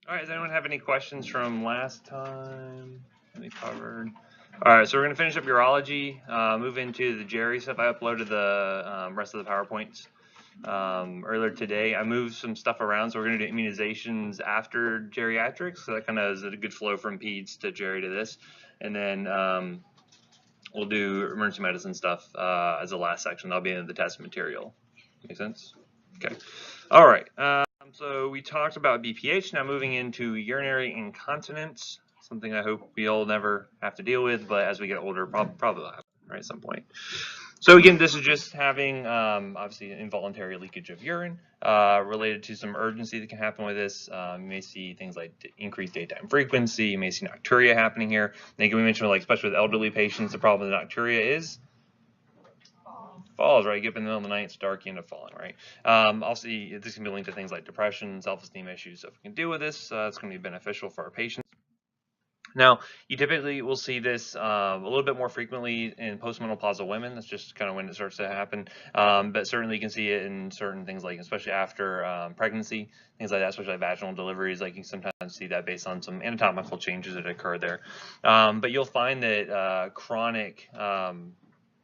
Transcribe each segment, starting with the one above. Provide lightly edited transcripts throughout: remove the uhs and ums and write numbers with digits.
All right, does anyone have any questions from last time we covered? All right, so we're going to finish up urology, move into the Jerry stuff. I uploaded the rest of the PowerPoints earlier today. I moved some stuff around, so we're going to do immunizations after geriatrics. So that kind of is a good flow from peds to Jerry to this. And then we'll do emergency medicine stuff as the last section. That'll be in the test material. Make sense? Okay. All right. So we talked about BPH. Now moving into urinary incontinence, something I hope we all never have to deal with, but as we get older, probably will happen, right, at some point. So again, this is just having obviously involuntary leakage of urine related to some urgency that can happen with this. You may see things like increased daytime frequency. You may see nocturia happening here. And again, we mentioned, like, especially with elderly patients, the problem with nocturia is falls, right? You get up in the middle of the night, it's dark, you end up falling, right? Also, this can be linked to things like depression, self-esteem issues. So if we can deal with this, it's going to be beneficial for our patients. Now, you typically will see this a little bit more frequently in postmenopausal women. That's just kind of when it starts to happen. But certainly you can see it in certain things, like especially after pregnancy, things like that, especially like vaginal deliveries. Like you can sometimes see that based on some anatomical changes that occur there. But you'll find that chronic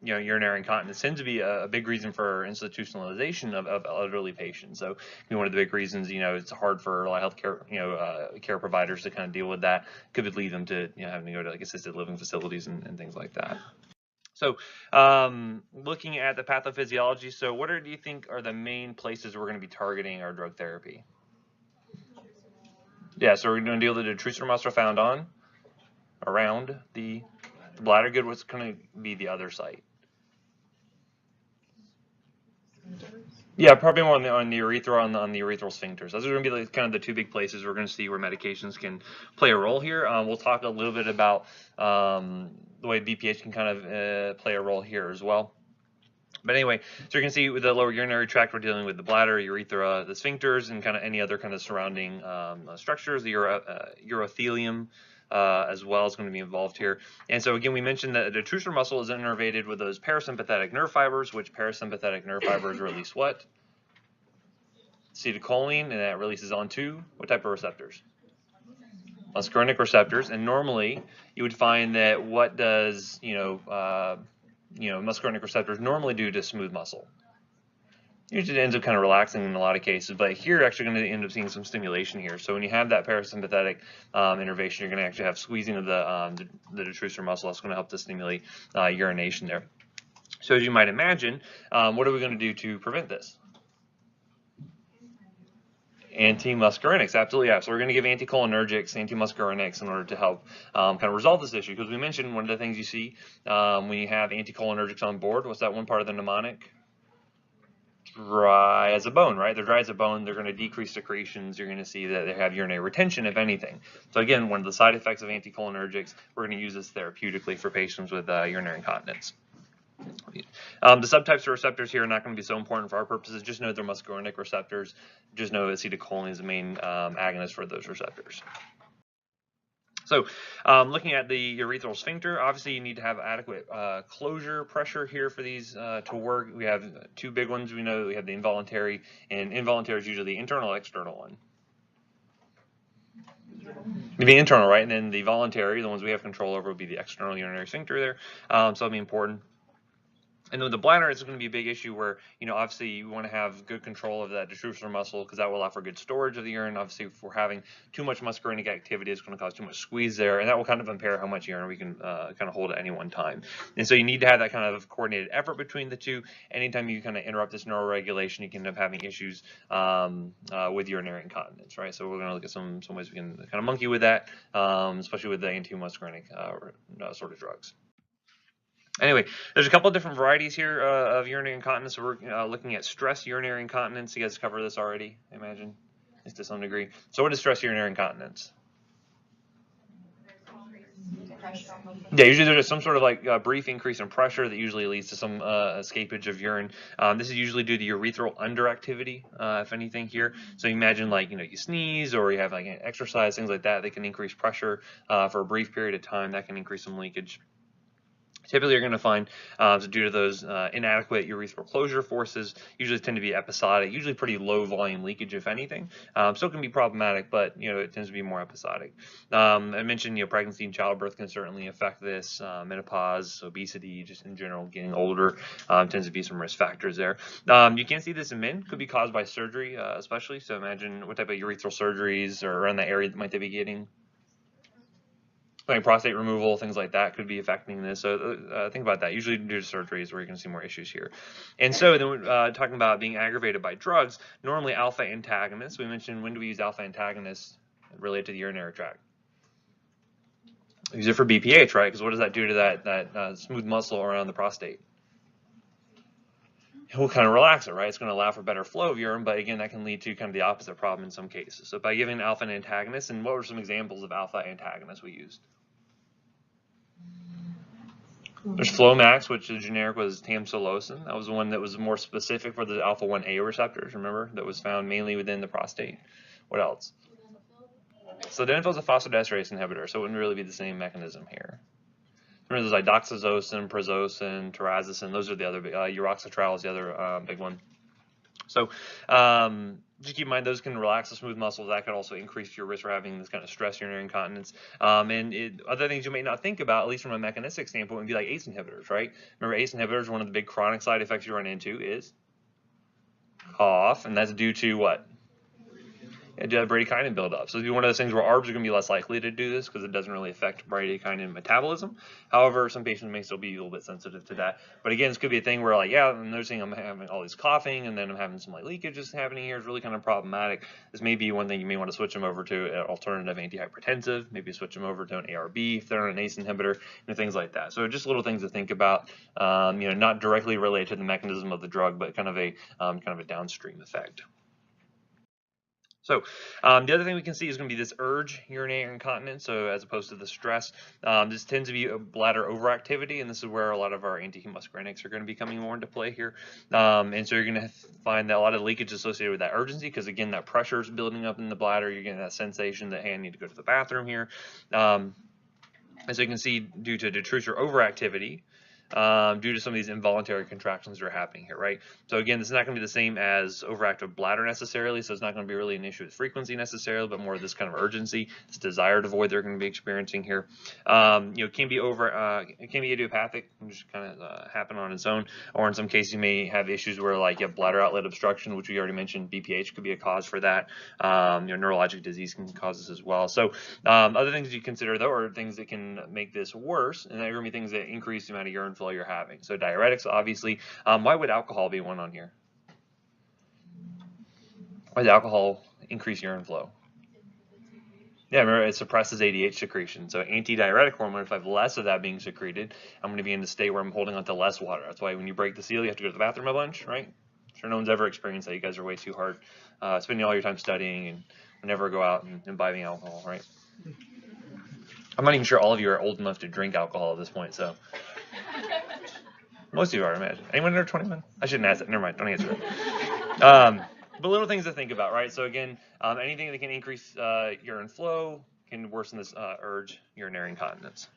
urinary incontinence tends to be a big reason for institutionalization of elderly patients. So one of the big reasons, it's hard for a lot of healthcare, care providers to kind of deal with that. Could lead them to, having to go to like assisted living facilities and things like that. So looking at the pathophysiology, so what do you think are the main places we're going to be targeting our drug therapy? Yeah, so we're going to deal with the detrusor muscle found around the bladder. Good, what's going to be the other site? Yeah, probably more on the urethra, on the urethral sphincters. Those are going to be like kind of the two big places we're going to see where medications can play a role here. We'll talk a little bit about the way BPH can kind of play a role here as well. But anyway, so you can see with the lower urinary tract, we're dealing with the bladder, urethra, the sphincters, and kind of any other kind of surrounding structures. The urothelium as well is going to be involved here. And so again, we mentioned that the detrusor muscle is innervated with those parasympathetic nerve fibers, which parasympathetic nerve fibers release what? Acetylcholine, and that releases onto what type of receptors? Muscarinic receptors. And normally you would find that what does muscarinic receptors normally do to smooth muscle? Usually it ends up kind of relaxing in a lot of cases, but here you're actually going to end up seeing some stimulation here. So when you have that parasympathetic innervation, you're going to actually have squeezing of the detrusor muscle. That's going to help to stimulate urination there. So as you might imagine, what are we going to do to prevent this? Antimuscarinics, absolutely, yeah. So we're going to give anticholinergics, antimuscarinics in order to help kind of resolve this issue. Because we mentioned one of the things you see when you have anticholinergics on board, what's that one part of the mnemonic? Dry as a bone, right? They're dry as a bone. They're going to decrease secretions. You're going to see that they have urinary retention, if anything. So again, one of the side effects of anticholinergics, we're going to use this therapeutically for patients with urinary incontinence. The subtypes of receptors here are not going to be so important for our purposes. Just know they're muscarinic receptors. Just know acetylcholine is the main agonist for those receptors. So looking at the urethral sphincter, obviously you need to have adequate closure pressure here for these to work. We have two big ones. We know we have the involuntary, and involuntary is usually the internal or external one. It'd be internal, right? And then the voluntary, the ones we have control over, would be the external urinary sphincter there. So that'll be important. And with the bladder, it's going to be a big issue where, obviously you want to have good control of that detrusor muscle because that will allow for good storage of the urine. Obviously, if we're having too much muscarinic activity, it's going to cause too much squeeze there, and that will kind of impair how much urine we can kind of hold at any one time. And so you need to have that kind of coordinated effort between the two. Anytime you kind of interrupt this neuroregulation, you can end up having issues with urinary incontinence, right? So we're going to look at some ways we can kind of monkey with that, especially with the anti-muscarinic sort of drugs. Anyway, there's a couple of different varieties here of urinary incontinence. So we're looking at stress urinary incontinence. You guys covered this already, I imagine, at least to some degree. So what is stress urinary incontinence? Yeah, usually there's some sort of like brief increase in pressure that usually leads to some escapage of urine. This is usually due to urethral underactivity, if anything here. So you imagine like, you sneeze or you have like exercise, things like that. They can increase pressure for a brief period of time. That can increase some leakage. Typically, you're going to find, so due to those inadequate urethral closure forces, usually tend to be episodic, usually pretty low volume leakage, if anything. Still can be problematic, but it tends to be more episodic. I mentioned, pregnancy and childbirth can certainly affect this. Menopause, obesity, just in general, getting older tends to be some risk factors there. You can see this in men, could be caused by surgery, especially. So imagine what type of urethral surgeries or around that area that might they be getting. Like prostate removal, things like that could be affecting this. So think about that. Usually due to surgeries where you're going to see more issues here. And so then talking about being aggravated by drugs, normally alpha antagonists. We mentioned, when do we use alpha antagonists related to the urinary tract? Use it for BPH, right? Because what does that do to that smooth muscle around the prostate? It will kind of relax it, right? It's going to allow for better flow of urine, but again, that can lead to kind of the opposite problem in some cases. So by giving alpha antagonists, and what were some examples of alpha antagonists we used? There's Flomax, which the generic was tamsulosin. That was the one that was more specific for the alpha-1A receptors, remember? That was found mainly within the prostate. What else? Sildenafil is a phosphodiesterase inhibitor, so it wouldn't really be the same mechanism here. Remember, there's like doxazosin, prazosin, terazosin. Those are the other big, uroxetrol is the other big one. So just keep in mind, those can relax the smooth muscles. That could also increase your risk for having this kind of stress urinary incontinence. Other things you may not think about, at least from a mechanistic standpoint, would be like ACE inhibitors, right? Remember, ACE inhibitors, one of the big chronic side effects you run into is cough, and that's due to what? Bradykinin buildup. So it'd be one of those things where ARBs are going to be less likely to do this because it doesn't really affect bradykinin metabolism. However, some patients may still be a little bit sensitive to that. But again, this could be a thing where, like, yeah, I'm noticing I'm having all this coughing, and then I'm having some like leakages happening here. It's really kind of problematic. This may be one thing you may want to switch them over to an alternative antihypertensive. Maybe switch them over to an ARB if they're on an ACE inhibitor, and things like that. So just little things to think about. Not directly related to the mechanism of the drug, but kind of a downstream effect. So the other thing we can see is going to be this urge urinary incontinence, so as opposed to the stress. This tends to be a bladder overactivity, and this is where a lot of our antimuscarinics are going to be coming more into play here. And so you're going to find that a lot of leakage associated with that urgency, because again, that pressure is building up in the bladder. You're getting that sensation that, hey, I need to go to the bathroom here. As you can see, due to detrusor overactivity, due to some of these involuntary contractions that are happening here, right? So again, this is not going to be the same as overactive bladder necessarily, so it's not going to be really an issue with frequency necessarily, but more of this kind of urgency, this desired void they're going to be experiencing here. It can be idiopathic, and just kind of happen on its own, or in some cases you may have issues where, like, you have bladder outlet obstruction, which we already mentioned. BPH could be a cause for that. Neurologic disease can cause this as well. So other things you consider, though, are things that can make this worse, and they're going to be things that increase the amount of urine flow you're having. So diuretics, obviously. Why would alcohol be one on here? Why does alcohol increase urine flow? Yeah, remember, it suppresses ADH secretion. So antidiuretic hormone, if I have less of that being secreted, I'm going to be in the state where I'm holding on to less water. That's why when you break the seal, you have to go to the bathroom a bunch, right? I'm sure no one's ever experienced that. You guys are way too hard, spending all your time studying and never go out and imbibing alcohol, right? I'm not even sure all of you are old enough to drink alcohol at this point, so. Most of you are, I imagine. Anyone under 21? I shouldn't ask that. Never mind. Don't answer that. But little things to think about, right? So again, anything that can increase urine flow can worsen this urge urinary incontinence.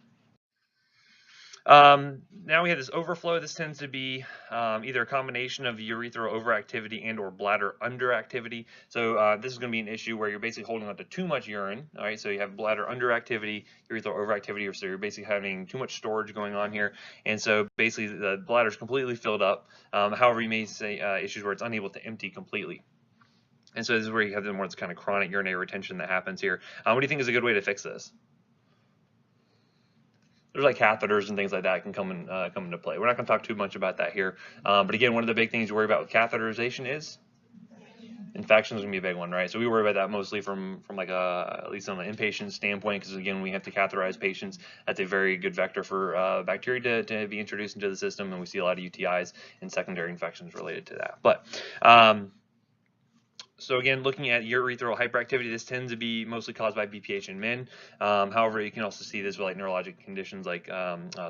Now we have this overflow. This tends to be either a combination of urethral overactivity and or bladder underactivity. So this is going to be an issue where you're basically holding on to too much urine. All right, so you have bladder underactivity, urethral overactivity, or so you're basically having too much storage going on here. And so basically the bladder is completely filled up. However, you may say issues where it's unable to empty completely. And so this is where you have the more kind of chronic urinary retention that happens here. What do you think is a good way to fix this? There's like catheters and things like that can come into play. We're not going to talk too much about that here. But again, one of the big things you worry about with catheterization is infection is going to be a big one, right? So we worry about that mostly from like at least on an inpatient standpoint, because again, we have to catheterize patients. That's a very good vector for bacteria to be introduced into the system, and we see a lot of UTIs and secondary infections related to that. But So again, looking at urethral hyperactivity, this tends to be mostly caused by BPH in men. However, you can also see this with like neurologic conditions like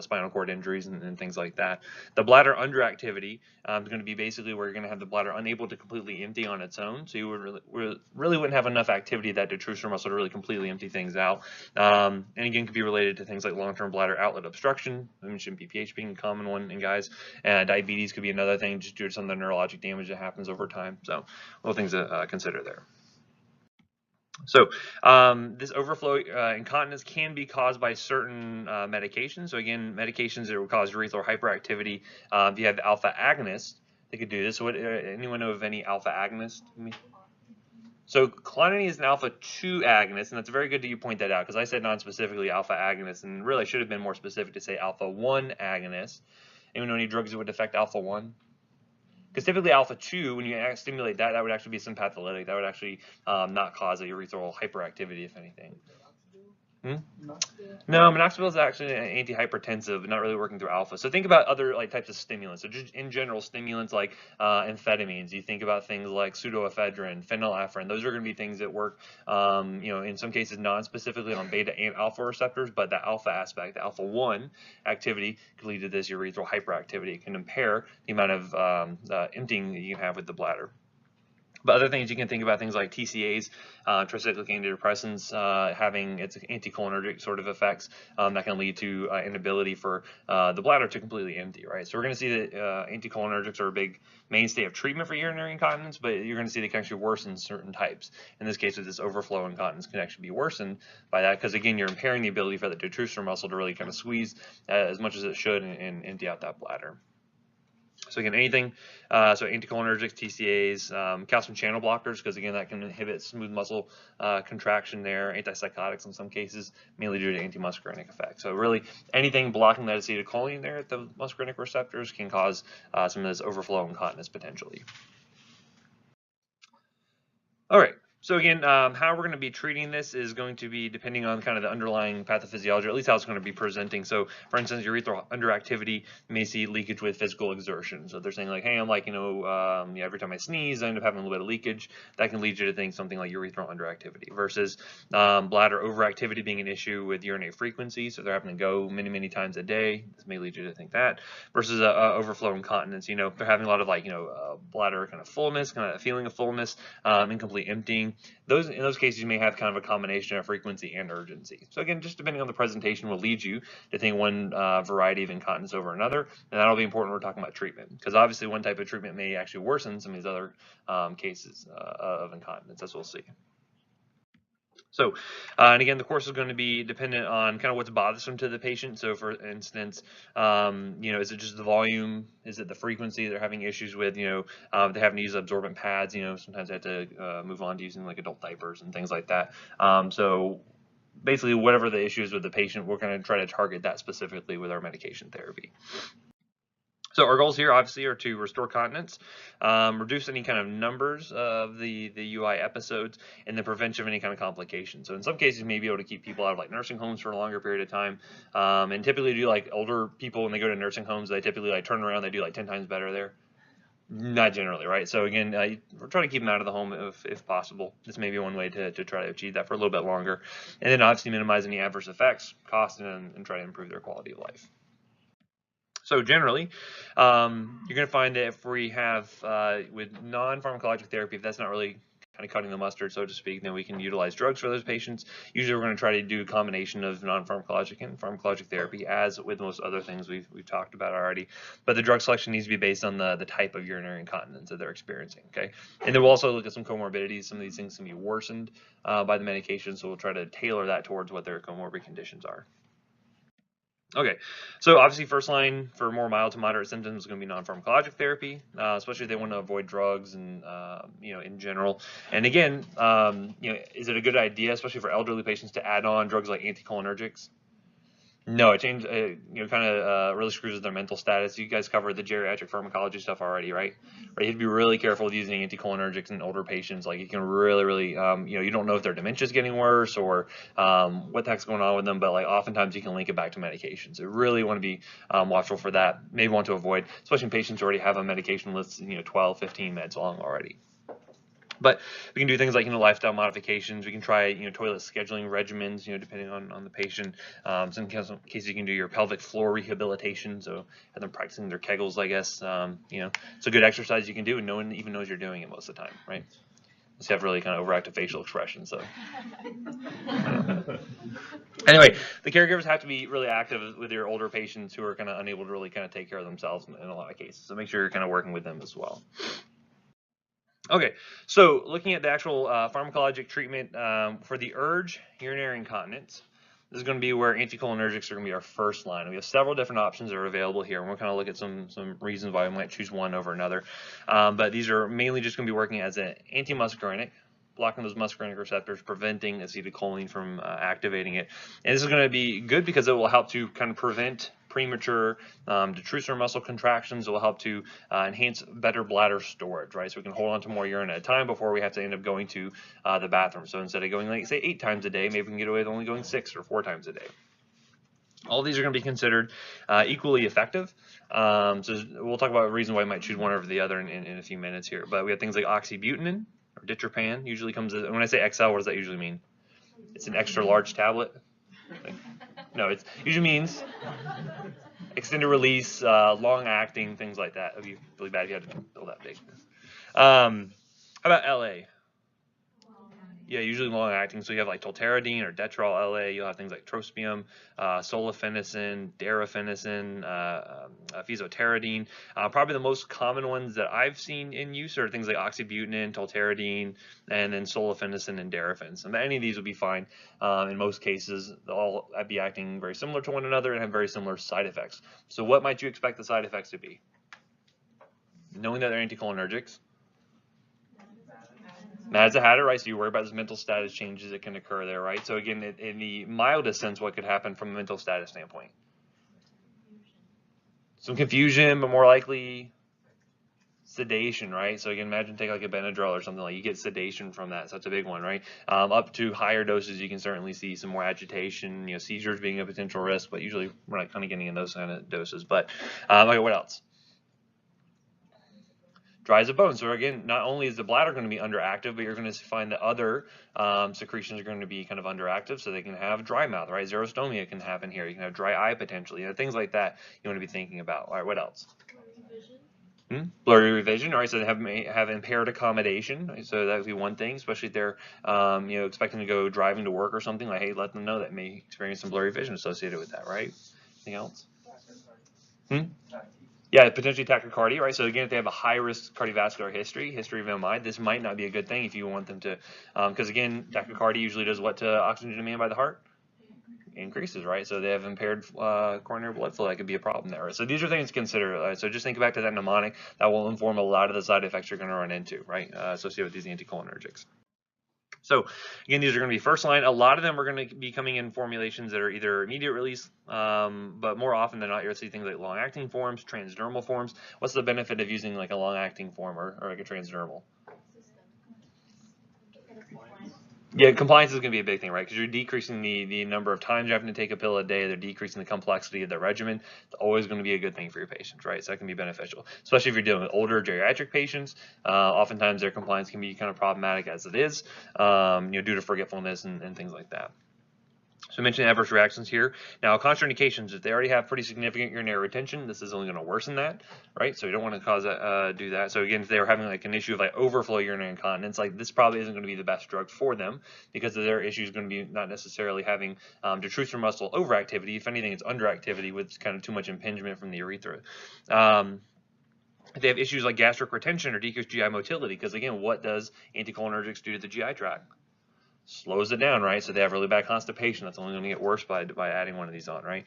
spinal cord injuries and things like that. The bladder underactivity is going to be basically where you're going to have the bladder unable to completely empty on its own. So you would really wouldn't have enough activity of that detrusor muscle to really completely empty things out. And again, could be related to things like long-term bladder outlet obstruction. I mentioned BPH being a common one in guys. Diabetes could be another thing just due to some of the neurologic damage that happens over time. So little things to consider there. So this overflow incontinence can be caused by certain medications. So again, medications that will cause urethral hyperactivity. If you have alpha agonists, they could do this. So anyone know of any alpha agonists? So clonidine is an alpha-2 agonist, and that's very good that you point that out because I said non-specifically alpha agonist, and really I should have been more specific to say alpha-1 agonist. Anyone know any drugs that would affect alpha-1? Because typically alpha-2, when you stimulate that, that would actually be sympatholytic. That would actually not cause a urethral hyperactivity, if anything. No, minoxidil is actually an antihypertensive, not really working through alpha. So think about other like types of stimulants. So just in general, stimulants like amphetamines. You think about things like pseudoephedrine, phenylephrine. Those are going to be things that work, in some cases non-specifically on beta and alpha receptors, but the alpha aspect, the alpha-1 activity, could lead to this urethral hyperactivity. It can impair the amount of emptying that you can have with the bladder. But other things you can think about, things like TCAs, tricyclic antidepressants, having its anticholinergic sort of effects that can lead to inability for the bladder to completely empty, right? So we're going to see that anticholinergics are a big mainstay of treatment for urinary incontinence, but you're going to see they can actually worsen certain types. In this case, with this overflow incontinence can actually be worsened by that because, again, you're impairing the ability for the detrusor muscle to really kind of squeeze as much as it should and empty out that bladder. So again, anything, so anticholinergics, TCAs, calcium channel blockers, because again, that can inhibit smooth muscle contraction there, antipsychotics in some cases, mainly due to antimuscarinic effects. So really, anything blocking that acetylcholine there at the muscarinic receptors can cause some of this overflow incontinence potentially. All right. So again, how we're going to be treating this is going to be depending on kind of the underlying pathophysiology, or at least how it's going to be presenting. So for instance, urethral underactivity, you may see leakage with physical exertion. So they're saying like, hey, I'm like, every time I sneeze, I end up having a little bit of leakage. That can lead you to think something like urethral underactivity versus bladder overactivity being an issue with urinate frequency. So they're having to go many, many times a day. This may lead you to think that versus overflow incontinence. They're having a lot of like, bladder kind of fullness, kind of a feeling of fullness, incomplete emptying. In those cases, you may have kind of a combination of frequency and urgency. So again, just depending on the presentation will lead you to think one variety of incontinence over another, and that'll be important when we're talking about treatment, because obviously one type of treatment may actually worsen some of these other cases of incontinence, as we'll see. So, and again, the course is going to be dependent on kind of what's bothersome to the patient. So, for instance, is it just the volume? Is it the frequency they're having issues with? They're having to use absorbent pads. Sometimes they have to move on to using like adult diapers and things like that. So, basically, whatever the issue is with the patient, we're going to try to target that specifically with our medication therapy. So our goals here obviously are to restore continence, reduce any kind of numbers of the UI episodes, and the prevention of any kind of complications. So in some cases, you may be able to keep people out of like nursing homes for a longer period of time. And typically do like older people when they go to nursing homes, they typically like turn around, they do like 10 times better there. Not generally, right? So again, we're trying to keep them out of the home if possible. This may be one way to try to achieve that for a little bit longer. And then obviously minimize any adverse effects, cost, and try to improve their quality of life. So generally, you're going to find that if we have, with non-pharmacologic therapy, if that's not really kind of cutting the mustard, so to speak, then we can utilize drugs for those patients. Usually we're going to try to do a combination of non-pharmacologic and pharmacologic therapy, as with most other things we've talked about already. But the drug selection needs to be based on the type of urinary incontinence that they're experiencing, okay? And then we'll also look at some comorbidities. Some of these things can be worsened by the medication, so we'll try to tailor that towards what their comorbid conditions are. Okay, so obviously first line for more mild to moderate symptoms is going to be non-pharmacologic therapy, especially if they want to avoid drugs and, in general. And again, is it a good idea, especially for elderly patients, to add on drugs like anticholinergics? No, it changed, kind of really screws with their mental status. You guys covered the geriatric pharmacology stuff already, right? You have to be really careful with using anticholinergics in older patients. Like, you can really, you don't know if their dementia is getting worse or what the heck's going on with them, but like oftentimes you can link it back to medication. So really want to be watchful for that. Maybe want to avoid, especially in patients who already have a medication list, 12, 15 meds long already. But we can do things like, lifestyle modifications. We can try, toilet scheduling regimens, depending on the patient. Some cases you can do your pelvic floor rehabilitation, so have them practicing their Kegels, I guess. It's a good exercise you can do, and no one even knows you're doing it most of the time, right? Unless you have really kind of overactive facial expression, so. Anyway, the caregivers have to be really active with your older patients who are kind of unable to really kind of take care of themselves in a lot of cases. So make sure you're kind of working with them as well. Okay, so looking at the actual pharmacologic treatment for the urge urinary incontinence, this is going to be where anticholinergics are going to be our first line. We have several different options that are available here, and we'll kind of look at some reasons why we might choose one over another. But these are mainly just going to be working as an antimuscarinic, blocking those muscarinic receptors, preventing acetylcholine from activating it. And this is going to be good because it will help to kind of prevent premature detrusor muscle contractions. It will help to enhance better bladder storage, right? So we can hold on to more urine at a time before we have to end up going to the bathroom. So instead of going, like, say, 8 times a day, maybe we can get away with only going 6 or 4 times a day. All these are going to be considered equally effective. So we'll talk about a reason why we might choose one over the other in a few minutes here. But we have things like oxybutynin or ditropan. Usually comes, when I say XL, what does that usually mean? It's an extra large tablet. No, it usually means extended release, long acting, things like that. It would be really bad if you had to build that big. How about LA? Yeah, usually long acting. So you have like tolterodine or Detrol LA. You'll have things like trospium, solifenicin, darafenicin, fesoterodine. Probably the most common ones that I've seen in use are things like oxybutynin, tolterodine, and then solifenicin and darafin. And any of these would be fine in most cases. They'll all be acting very similar to one another and have very similar side effects. So what might you expect the side effects to be? Knowing that they're anticholinergics. Mad as a hatter, right? So you worry about those mental status changes that can occur there, right? So again, in the mildest sense, what could happen from a mental status standpoint? Some confusion, but more likely sedation, right? So again, imagine take like a Benadryl or something, like you get sedation from that. So that's a big one, right? Up to higher doses, you can certainly see some more agitation, seizures being a potential risk, but usually we're not kind of getting in those kind of doses. But okay, what else? Dry as a bone. So again, not only is the bladder going to be underactive, but you're going to find that other secretions are going to be kind of underactive, so they can have dry mouth, right? Xerostomia can happen here. You can have dry eye potentially, things like that you want to be thinking about. All right, what else? Blurry vision, all right, so they have impaired accommodation, right? So that would be one thing, especially if they're expecting to go driving to work or something, like, hey, let them know that may experience some blurry vision associated with that, right? Anything else? Yeah, potentially tachycardia, right? So again, if they have a high-risk cardiovascular history of MI, this might not be a good thing if you want them to, because again, tachycardia usually does what to oxygen demand by the heart? Increases, right? So they have impaired coronary blood flow. That could be a problem there. So these are things to consider. So just think back to that mnemonic. That will inform a lot of the side effects you're going to run into, right? Associated with these anticholinergics. So again, these are going to be first line. A lot of them are going to be coming in formulations that are either immediate release, but more often than not, you'll see things like long-acting forms, transdermal forms. What's the benefit of using like a long-acting form or like a transdermal? Yeah, compliance is going to be a big thing, right? Because you're decreasing the number of times you're having to take a pill a day. They're decreasing the complexity of the regimen. It's always going to be a good thing for your patients, right? So that can be beneficial, especially if you're dealing with older geriatric patients. Oftentimes their compliance can be kind of problematic as it is, due to forgetfulness and things like that. So I mentioned adverse reactions here. Now, contraindications, if they already have pretty significant urinary retention, this is only going to worsen that, right? So you don't want to cause that, do that. So again, if they're having like an issue of like overflow urinary incontinence, like this probably isn't going to be the best drug for them because of their issue is going to be not necessarily having detrusor muscle overactivity. If anything, it's underactivity with kind of too much impingement from the urethra. If they have issues like gastric retention or decreased GI motility, because again, what does anticholinergics do to the GI tract? Slows it down, right? So they have really bad constipation. That's only going to get worse by adding one of these on, right?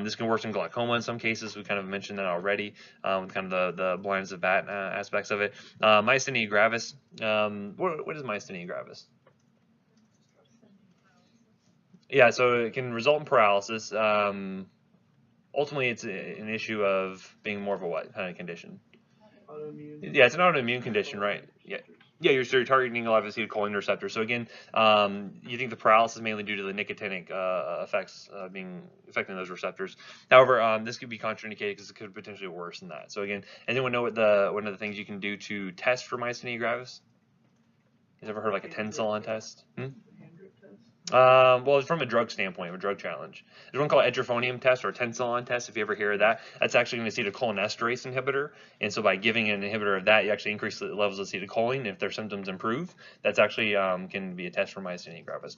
This can worsen glaucoma in some cases. We kind of mentioned that already, with kind of the blindness of bat aspects of it. Myasthenia gravis. What is myasthenia gravis? Yeah, so it can result in paralysis. Ultimately, it's an issue of being more of a what kind of condition? Autoimmune. Yeah, it's an autoimmune condition, right? Yeah. Yeah, you're targeting a lot of acetylcholine receptors. So again, you think the paralysis is mainly due to the nicotinic effects affecting those receptors. However, this could be contraindicated because it could potentially worsen that. So again, anyone know what one of the things you can do to test for myasthenia gravis? You ever heard of like a tensilon test? Well, it's from a drug standpoint, a drug challenge. There's one called edrophonium test or tensilon test, if you ever hear of that. That's actually an acetylcholinesterase inhibitor. And so by giving an inhibitor of that, you actually increase the levels of acetylcholine. If their symptoms improve, that's actually can be a test for myasthenia gravis.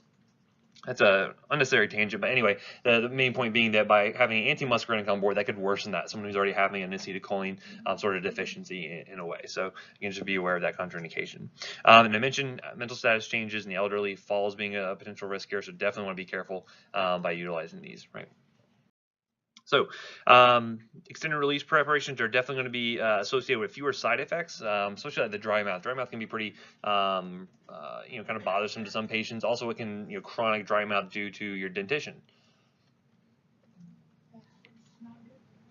That's a unnecessary tangent, but anyway, the main point being that by having an anti-muscarinic on board, that could worsen that. Someone who's already having an acetylcholine sort of deficiency in a way. So you can just be aware of that contraindication. And I mentioned mental status changes in the elderly, falls being a potential risk here, so definitely want to be careful by utilizing these, right? So extended release preparations are definitely going to be associated with fewer side effects, especially like the dry mouth. Dry mouth can be pretty, kind of bothersome to some patients. Also, it can, chronic dry mouth due to your dentition.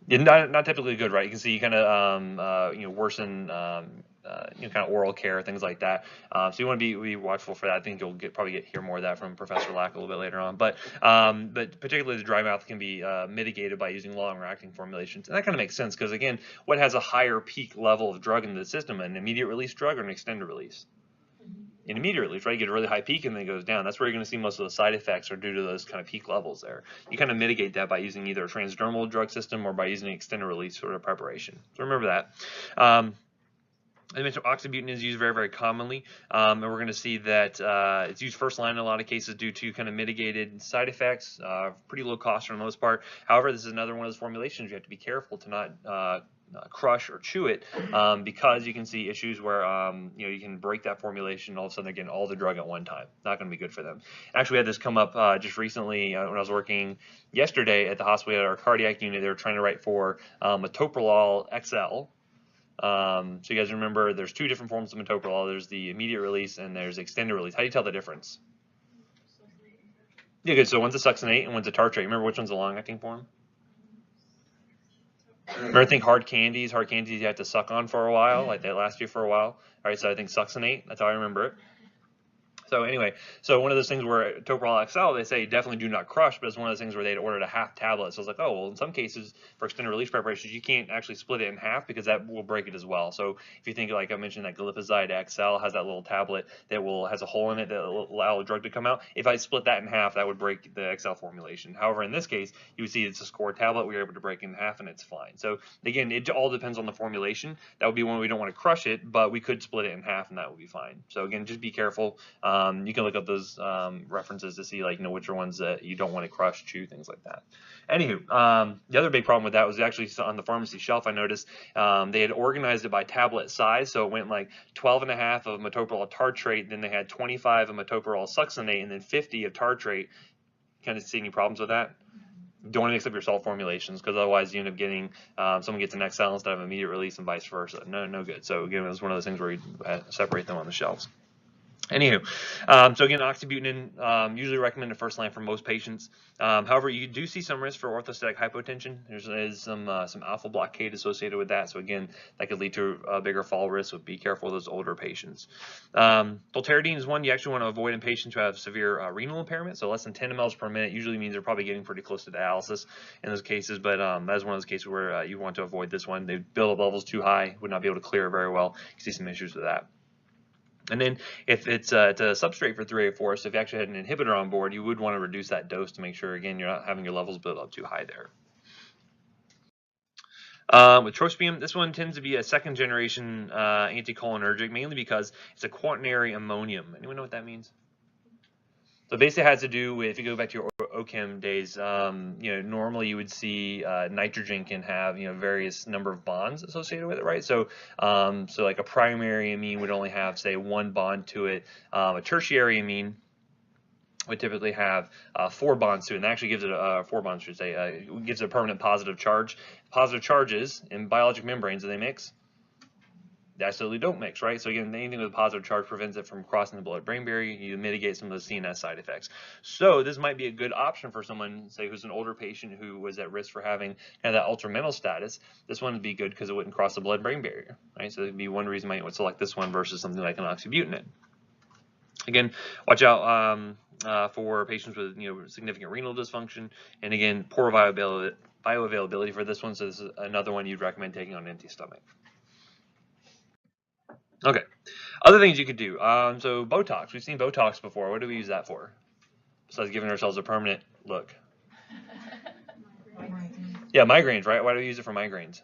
Yeah, not typically good, right? You can see kind of, worsen, kind of oral care, things like that. So you want to be watchful for that. I think you'll probably hear more of that from Professor Lack a little bit later on. But particularly the dry mouth can be mitigated by using longer-acting formulations, and that kind of makes sense because again, what has a higher peak level of drug in the system, an immediate release drug or an extended release? An immediate release, right? You get a really high peak and then it goes down. That's where you're going to see most of the side effects are due to those kind of peak levels there. You kind of mitigate that by using either a transdermal drug system or by using an extended release sort of preparation. So remember that. I mentioned oxybutynin is used very, very commonly, and we're going to see that it's used first line in a lot of cases due to kind of mitigated side effects, pretty low cost for the most part. However, this is another one of those formulations you have to be careful to not crush or chew it because you can see issues where you can break that formulation and all of a sudden they're getting all the drug at one time. Not going to be good for them. Actually, we had this come up just recently when I was working yesterday at the hospital at our cardiac unit. They were trying to write for metoprolol XL. So you guys remember there's two different forms of metoprolol. There's the immediate release and there's extended release. How do you tell the difference? Yeah, good. So one's a succinate and one's a tartrate. Remember which one's a long-acting form? Remember, I think hard candies you have to suck on for a while, like they last you for a while. All right, so I think succinate, that's how I remember it. So anyway, so one of those things where Toprol XL, they say definitely do not crush, but it's one of those things where they'd ordered a half tablet. So I was like, oh, well, in some cases for extended release preparations, you can't actually split it in half because that will break it as well. So if you think, like I mentioned, that glipizide XL has that little tablet that has a hole in it that will allow the drug to come out. If I split that in half, that would break the XL formulation. However, in this case, you would see it's a score tablet. We were able to break it in half and it's fine. So again, it all depends on the formulation. That would be one we don't want to crush it, but we could split it in half and that would be fine. So again, just be careful. You can look up those references to see which are ones that you don't want to crush, chew, things like that. Anywho, the other big problem with that was actually on the pharmacy shelf. I noticed they had organized it by tablet size, so it went like 12.5 of metoprolol tartrate, then they had 25 of metoprolol succinate, and then 50 of tartrate. Kind of see any problems with that? Don't want to mix up your salt formulations because otherwise you end up getting someone gets an XL instead of immediate release and vice versa. No good. So again, it was one of those things where you separate them on the shelves. Anywho, so again, oxybutynin usually recommended first line for most patients. However, you do see some risk for orthostatic hypotension. There's some alpha blockade associated with that. So again, that could lead to a bigger fall risk. So be careful of those older patients. Dolteridine is one you actually want to avoid in patients who have severe renal impairment. So less than 10 mLs per minute usually means they're probably getting pretty close to dialysis in those cases. But that is one of those cases where you want to avoid this one. They build up levels too high, would not be able to clear very well. You see some issues with that. And then if it's a substrate for 3A4, so if you actually had an inhibitor on board, you would want to reduce that dose to make sure, again, you're not having your levels build up too high there. With trospium, this one tends to be a second generation anticholinergic, mainly because it's a quaternary ammonium. Anyone know what that means? So basically it has to do with, if you go back to your OChem days, normally you would see nitrogen can have, various number of bonds associated with it, right? So like a primary amine would only have, say, one bond to it. A tertiary amine would typically have 4 bonds to it, and that actually gives it 4 bonds, should say, gives it a permanent positive charge. Positive charges in biologic membranes, do they mix? They absolutely don't mix, right? So again, anything with a positive charge prevents it from crossing the blood-brain barrier. You mitigate some of those CNS side effects. So this might be a good option for someone, say, who's an older patient who was at risk for having kind of that ultramental status. This one would be good because it wouldn't cross the blood-brain barrier, right? So that'd be one reason why you would select this one versus something like an oxybutynin. Again, watch out for patients with significant renal dysfunction, and again, poor bioavailability for this one. So this is another one you'd recommend taking on an empty stomach. Okay, Other things you could do. So Botox. We've seen Botox before. What do we use that for? Besides giving ourselves a permanent look. Yeah, migraines, right? Why do we use it for migraines?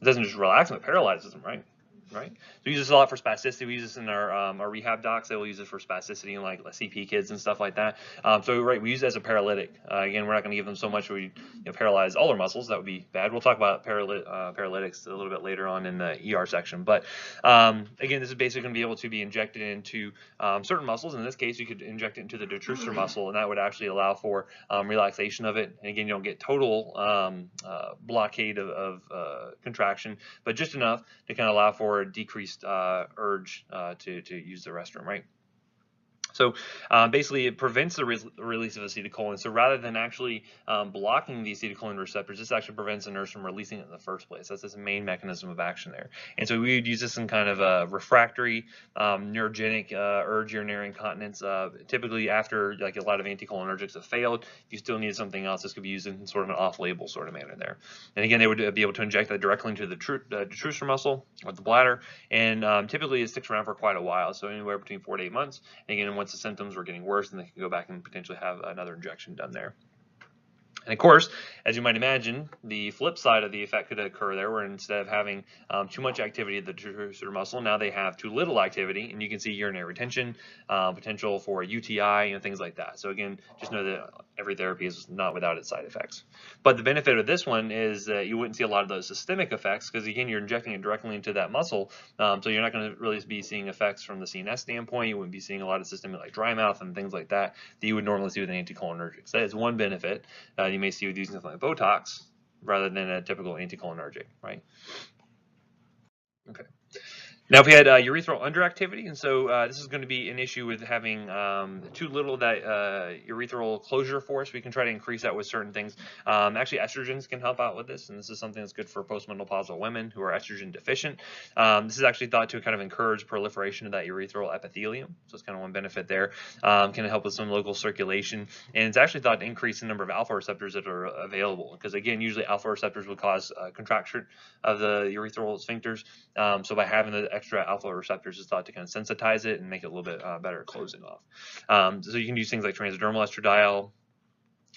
It doesn't just relax them, it paralyzes them, right? Right. So we use this a lot for spasticity. We use this in our rehab docs. They will use it for spasticity and like CP kids and stuff like that. So right, we use it as a paralytic. Again, we're not going to give them so much we paralyze all their muscles. That would be bad. We'll talk about paralytics a little bit later on in the ER section. But again, this is basically going to be able to be injected into certain muscles. In this case, you could inject it into the detrusor muscle, and that would actually allow for relaxation of it. And again, you don't get total blockade of contraction, but just enough to kind of allow for a decreased urge to use the restroom, right? So basically, it prevents the release of acetylcholine. So rather than actually blocking the acetylcholine receptors, this actually prevents the nurse from releasing it in the first place. That's its main mechanism of action there. And so we would use this in kind of a refractory neurogenic urge urinary incontinence. Typically, after like a lot of anticholinergics have failed, you still need something else. This could be used in sort of an off-label sort of manner there. And again, they would be able to inject that directly into the detrusor muscle or the bladder. And typically, it sticks around for quite a while, so anywhere between 4 to 8 months. And again, once the symptoms were getting worse, then they can go back and potentially have another injection done there. And of course, as you might imagine, the flip side of the effect could occur there, where instead of having too much activity at the detrusor muscle, now they have too little activity, and you can see urinary retention, potential for a UTI, things like that. So again, just know that every therapy is not without its side effects. But the benefit of this one is that you wouldn't see a lot of those systemic effects, because again, you're injecting it directly into that muscle, so you're not going to really be seeing effects from the CNS standpoint. You wouldn't be seeing a lot of systemic like dry mouth and things like that you would normally see with an anticholinergic. That is one benefit you may see with using something like Botox rather than a typical anticholinergic, right? Okay. Now, if we had urethral underactivity, and so this is going to be an issue with having too little of that urethral closure force. We can try to increase that with certain things. Actually, estrogens can help out with this, and this is something that's good for postmenopausal women who are estrogen deficient. This is actually thought to kind of encourage proliferation of that urethral epithelium, so it's kind of one benefit there. Can help with some local circulation, and it's actually thought to increase the number of alpha receptors that are available, because again, usually alpha receptors will cause contraction of the urethral sphincters. So by having the extra alpha receptors is thought to kind of sensitize it and make it a little bit better closing off. So you can use things like transdermal estradiol,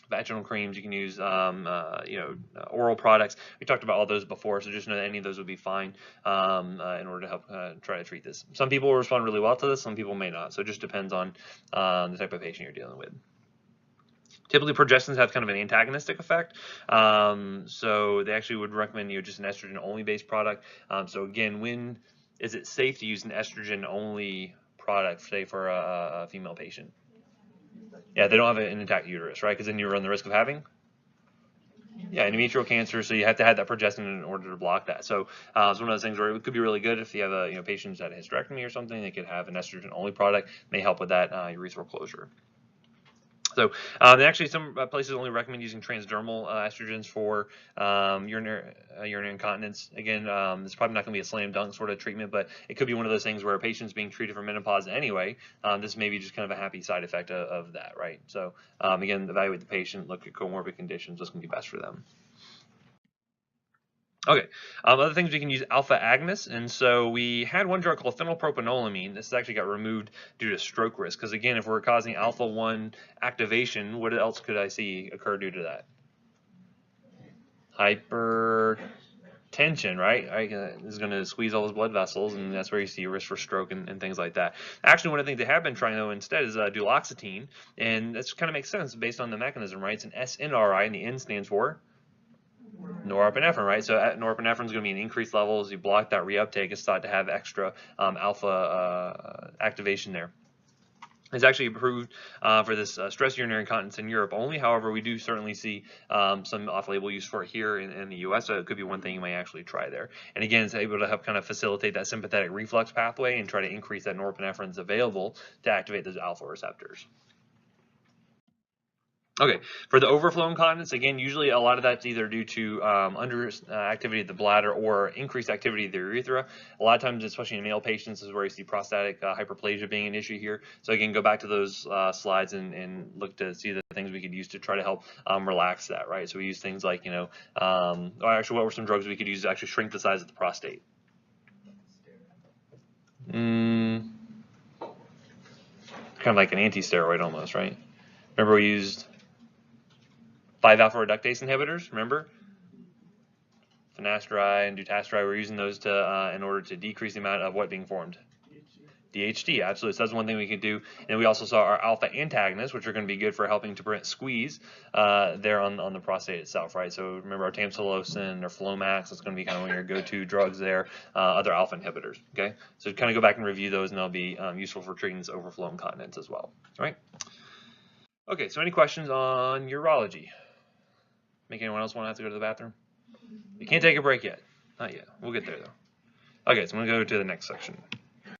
vaginal creams. You can use oral products. We talked about all those before, so just know that any of those would be fine in order to help try to treat this. Some people will respond really well to this, some people may not, so it just depends on the type of patient you're dealing with. Typically, progestins have kind of an antagonistic effect, so they actually would recommend just an estrogen-only based product. So again, when is it safe to use an estrogen-only product, say for a female patient? Yeah, they don't have an intact uterus, right? Because then you run the risk of having endometrial cancer, so you have to have that progestin in order to block that. So it's one of those things where it could be really good if you have a patient that had a hysterectomy or something. They could have an estrogen-only product, may help with that urethral closure. So actually, some places only recommend using transdermal estrogens for urinary incontinence. Again, it's probably not going to be a slam dunk sort of treatment, but it could be one of those things where a patient's being treated for menopause anyway. This may be just kind of a happy side effect of that, right? So again, evaluate the patient, look at comorbid conditions. What's going to be best for them. Okay, other things we can use alpha agonists, and so we had one drug called phenylpropanolamine. This actually got removed due to stroke risk, because again, if we're causing alpha-1 activation, what else could I see occur due to that? Hypertension, right? This is going to squeeze all those blood vessels, and that's where you see a risk for stroke and things like that. Actually, one of the things they have been trying though instead is duloxetine, and this kind of makes sense based on the mechanism, right? It's an SNRI, and the N stands for norepinephrine, right? So norepinephrine is going to be in increased levels. You block that reuptake. It's thought to have extra alpha activation there. It's actually approved for this stress urinary incontinence in Europe only. However, we do certainly see some off-label use for it here in the U.S., so it could be one thing you might actually try there. And again, it's able to help kind of facilitate that sympathetic reflux pathway and try to increase that norepinephrine that's available to activate those alpha receptors. Okay, for the overflow incontinence, again, usually a lot of that's either due to under activity of the bladder or increased activity of the urethra. A lot of times, especially in male patients, is where you see prostatic hyperplasia being an issue here. So again, go back to those slides and look to see the things we could use to try to help relax that, right? So we use things like, or actually, what were some drugs we could use to actually shrink the size of the prostate? Kind of like an anti-steroid almost, right? Remember we used 5-alpha reductase inhibitors, remember? Finasteride and dutasteride, we're using those to in order to decrease the amount of what being formed? DHT, absolutely. So that's one thing we could do. And we also saw our alpha antagonists, which are going to be good for helping to prevent squeeze there on the prostate itself, right? So remember our tamsulosin or Flomax, that's going to be kind of one of your go-to drugs there, other alpha inhibitors, okay? So kind of go back and review those, and they'll be useful for treating this overflow incontinence as well, all right? Okay, so any questions on urology? Make anyone else want to have to go to the bathroom? You can't take a break yet. Not yet. We'll get there, though. Okay, so I'm going to go to the next section.